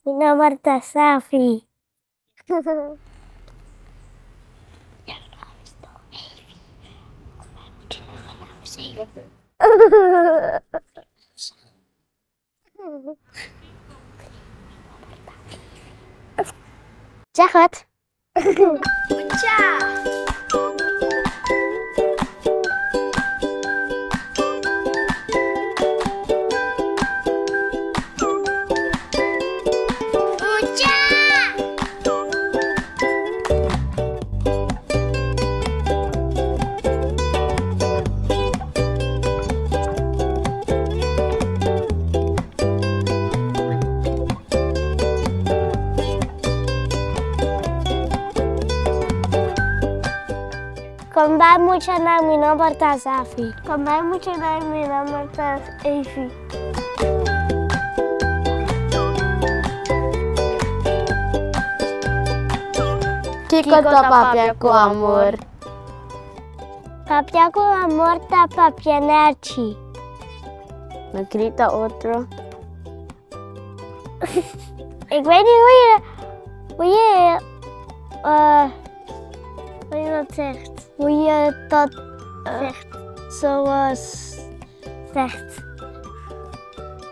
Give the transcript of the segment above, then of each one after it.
Mina Marta Safi. Zeg het. Tja. Kom bij moet je naar Mina Marta Safi. Kom bij moet je naar Mina Marta Evi. Kiko to papiaku amor. Papiaku amor ta papianerci. Me grita otro. Ik weet niet hoe je dat zegt. Hoe je dat Zegt. zoals zegt.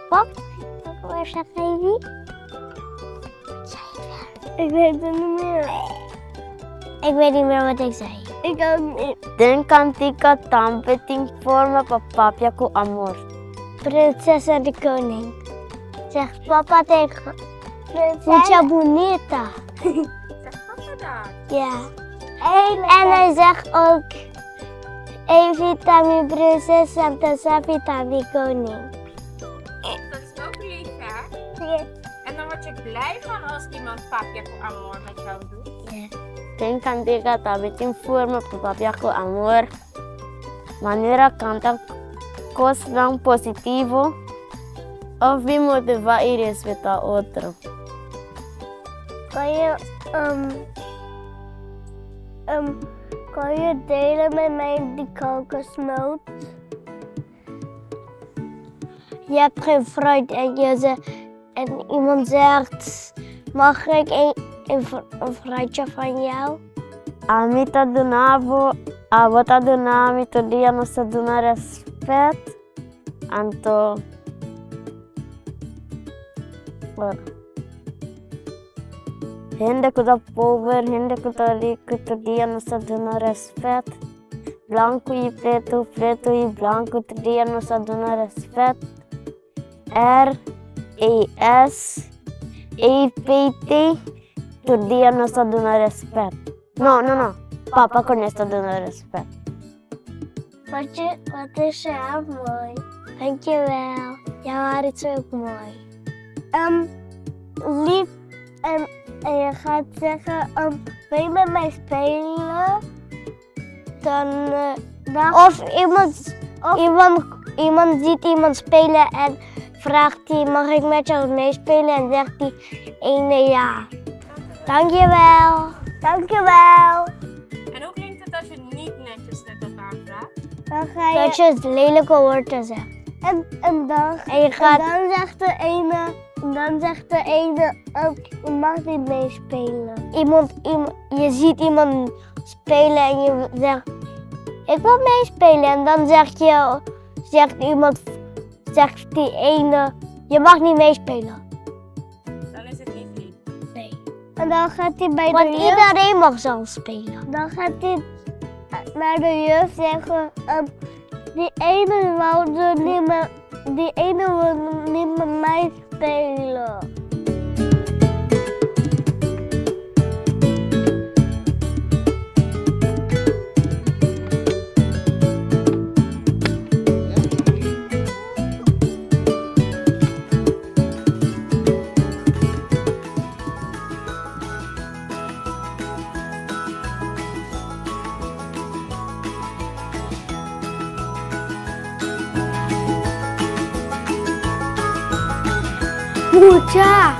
Wat? Waar zegt Evi? Ik weet het niet meer. Ik weet niet meer wat ik zei. Ik ook niet. Den cantica tampeting forma pa papiaku amor. Prinses en de koning. Zegt papa tegen Prinses. Mucha bonita. Zegt papa dat? Ja. En hij zegt ook Evi tami prinses Santa Safi tami koning. Dat is ook lief, hè? Ja. En dan word je blij van als iemand papiaku amor met jou doet. Den cantica tampeting forma pa papiaku amor. Manera canta cos lang positivo. Of wie motiva y respeta otro. Kan je delen met mij die kokosnoot? Je hebt geen fruit en iemand zegt, mag ik een fruitje van jou? Amita donavo, avota donami to dia nosa dona respect. Anto. Hende kuda pover, hende kuda rico to dia nosa dona respect. Blanco e preto, preto e blanco to dia nosa dona respect. R-E-S-E-P-T to dia nosa dona respect. No. Papa con esto dona respect. Wat is je haar mooi. Dankjewel. Jouw haar is ook mooi. Lief. En je gaat zeggen, wil je met mij spelen? Of iemand ziet iemand spelen en vraagt die, mag ik met jou meespelen? En zegt die ene ja. Dankjewel. Dankjewel. En hoe klinkt het als je niet netjes met elkaar praat? Dan ga je... Dat je lelijke woorden zegt. En dan zegt de ene ook, je mag niet meespelen. Je ziet iemand spelen en je zegt, ik wil meespelen. En dan zegt die ene, je mag niet meespelen. Dan is het niet lief. Nee. En dan gaat hij bij Want de juf... iedereen mag zelf spelen. Dan gaat hij naar de juf zeggen, die ene wil niet met mij spelen. Mucha.